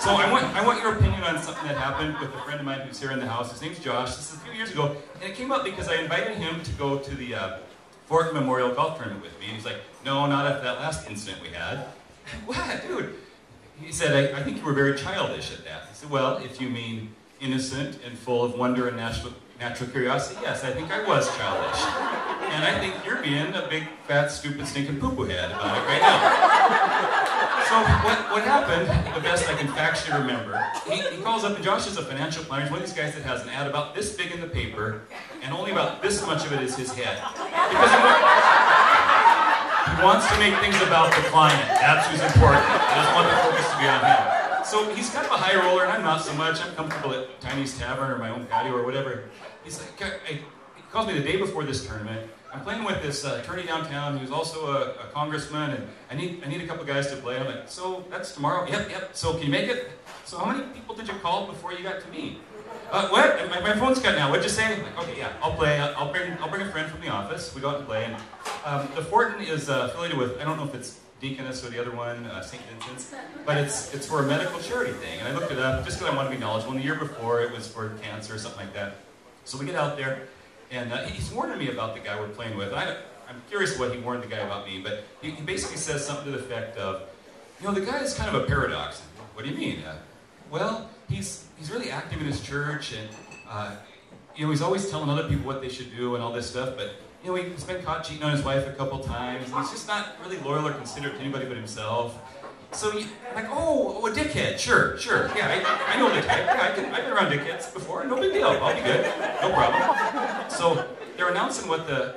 So I want your opinion on something that happened with a friend of mine who's here in the house. His name's Josh. This is a few years ago, and it came up because I invited him to go to the Fort Memorial Golf Tournament with me. And he's like, no, not after that last incident we had. What, dude? He said, I think you were very childish at that. I said, well, if you mean innocent and full of wonder and natural curiosity, yes, I think I was childish. And I think you're being a big, fat, stupid, stinking poo-poo head about it right now. So what happened, the best I can factually remember, he calls up, and Josh is a financial planner. He's one of these guys that has an ad about this big in the paper, and only about this much of it is his head. Because he wants to make things about the client. That's who's important. He doesn't want the focus to be on him. So he's kind of a high roller, and I'm not so much. I'm comfortable at Tiny's Tavern or my own patio or whatever. He's like, he calls me the day before this tournament. I'm playing with this attorney downtown who's also a congressman, and I need a couple guys to play. I'm like, so that's tomorrow? Yep. So can you make it? So how many people did you call before you got to me? What? My phone's cut now. What'd you say? Like, okay, yeah, I'll play. I'll bring a friend from the office. We go out and play. And the Fortin is affiliated with, I don't know if it's Deaconess or the other one, St. Vincent's, but it's for a medical charity thing. And I looked it up just because I want to be knowledgeable. And the year before, it was for cancer or something like that. So we get out there. And he's warning me about the guy we're playing with. I'm curious what he warned the guy about me, but he basically says something to the effect of, you know, the guy is kind of a paradox. What do you mean? Well, he's really active in his church, and you know, he's always telling other people what they should do and all this stuff, but you know, he's been caught cheating on his wife a couple times, and he's just not really loyal or considerate to anybody but himself. So I'm like, oh, a dickhead, sure, yeah, I know the type. Yeah, I've been around dickheads before, no big deal, I'll be good, no problem. So they're announcing what the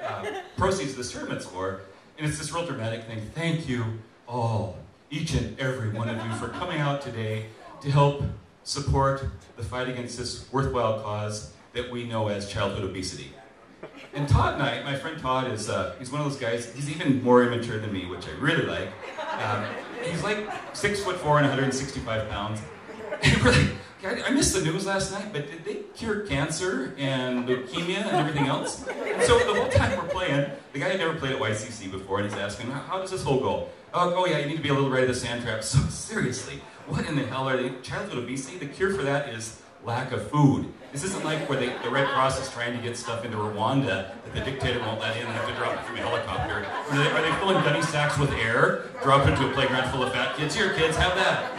proceeds of this tournament's for, and it's this real dramatic thing. Thank you all, each and every one of you, for coming out today to help support the fight against this worthwhile cause that we know as childhood obesity. And Todd and I, my friend Todd, is he's one of those guys, he's even more immature than me, which I really like. He's like 6'4" and 165 pounds. And we're like, I missed the news last night, but did they cure cancer and leukemia and everything else? And so the whole time we're playing, the guy had never played at YCC before, and he's asking, how does this whole go? Oh yeah, you need to be a little right of the sand trap. So seriously, what in the hell are they? Childhood obesity? The cure for that is lack of food. This isn't like where the Red Cross is trying to get stuff into Rwanda that the dictator won't let in and have to drop it from a helicopter. Are they filling gunny sacks with air, drop it into a playground full of fat kids? Here, kids, have that.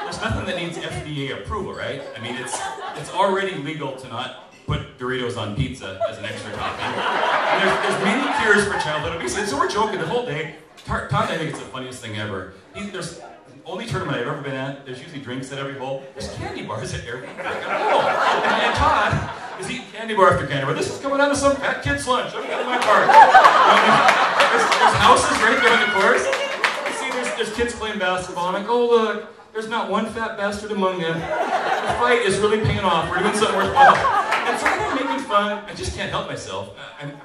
There's nothing that needs FDA approval, right? I mean, it's already legal to not put Doritos on pizza as an extra topping. And there's many cures for childhood obesity. So we're joking the whole day. Todd, I think it's the funniest thing ever. There's the only tournament I've ever been at, there's usually drinks at every hole. There's candy bars at every hole. And Todd is eating candy bar after candy bar. This is coming out of some fat kid's lunch. I've got my card. There's houses right there on the course. You see, there's kids playing basketball. I'm like, oh look, there's not one fat bastard among them. The fight is really paying off. We're doing something worthwhile. And so I'm making fun. I just can't help myself. I'm like,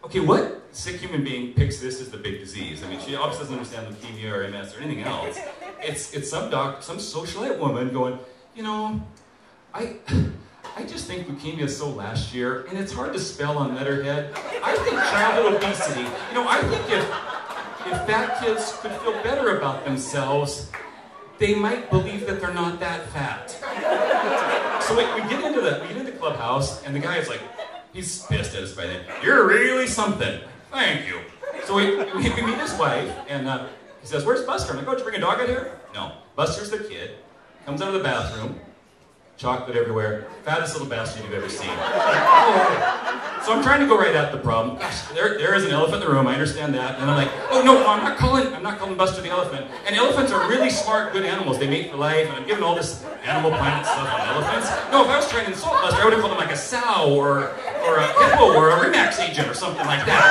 okay, what sick human being picks this as the big disease? I mean, she obviously doesn't understand leukemia or MS or anything else. It's some socialite woman going, you know, I just think leukemia is so last year, and it's hard to spell on letterhead. I think childhood obesity, you know, I think if fat kids could feel better about themselves, they might believe that they're not that fat. So we get into Clubhouse, and the guy is like, he's pissed at us by then. You're really something. Thank you. So we meet his wife, and he says, where's Buster? I'm like, oh, did you bring a dog out here? No. Buster's the kid. Comes out of the bathroom. Chocolate everywhere. Fattest little bastard you've ever seen. Oh. So I'm trying to go right at the problem. Gosh, there is an elephant in the room. I understand that. And I'm like, oh no, I'm not calling Buster the elephant. And elephants are really smart, good animals. They mate for life. And I'm giving all this Animal Planet stuff on elephants. No, if I was trying to insult Buster, I would have called him like a sow or a hippo or a Remax agent or something like that.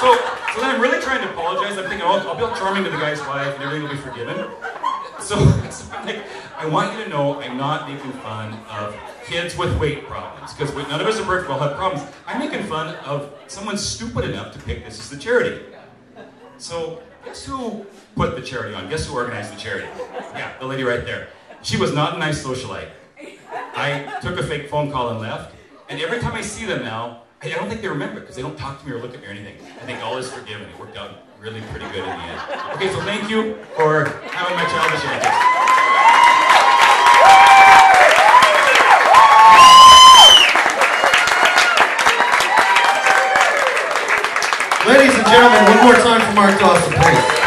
So then I'm really trying to apologize. I'm thinking, oh, I'll be all charming to the guy's wife and everything will be forgiven. So I'm like, I want you to know I'm not making fun of kids with weight problems, because none of us are perfect, we'll have problems. I'm making fun of someone stupid enough to pick this as the charity. So guess who put the charity on? Guess who organized the charity? Yeah, the lady right there. She was not a nice socialite. I took a fake phone call and left. And every time I see them now, I don't think they remember it because they don't talk to me or look at me or anything. I think all is forgiven. It worked out really pretty good in the end. Okay, so thank you for having my childish antics. Ladies and gentlemen, one more time for Mark Dawson, please.